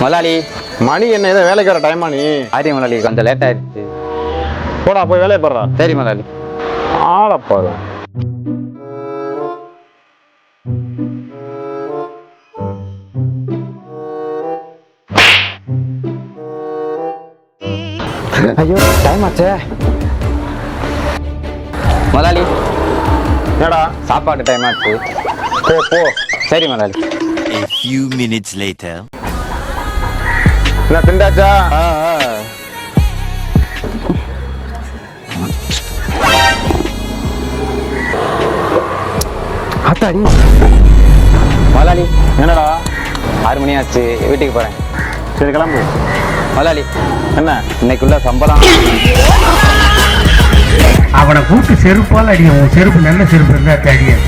முதலாளி. மணி என்ன ஏதோ வேலைக்கு வர டைமா நீ? ஆரிய முதலாளி, கொஞ்சம் லேட் ஆயிடுச்சு. போடா போய் வேலையை பாடுறா. சரி முதலாளி. ஆளை பாரு. ஐயோ டைம் ஆச்சே. முதலாளி என்னடா சாப்பாடு டைம் ஆச்சு. போ போ. சரி முதலாளி. A few minutes later. என்ன திண்டாச்சா? அத்தாடி முதலாளி. என்னடா 6 மணி ஆச்சு, வீட்டுக்கு போறேன். சரி கிளம்பு. முதலாளி என்ன இன்னைக்குள்ள சம்பளம். அவனை கூட்டு செருப்பால் அடியும். செருப்பு நல்ல செருப்பு இருந்தா தெரியாது.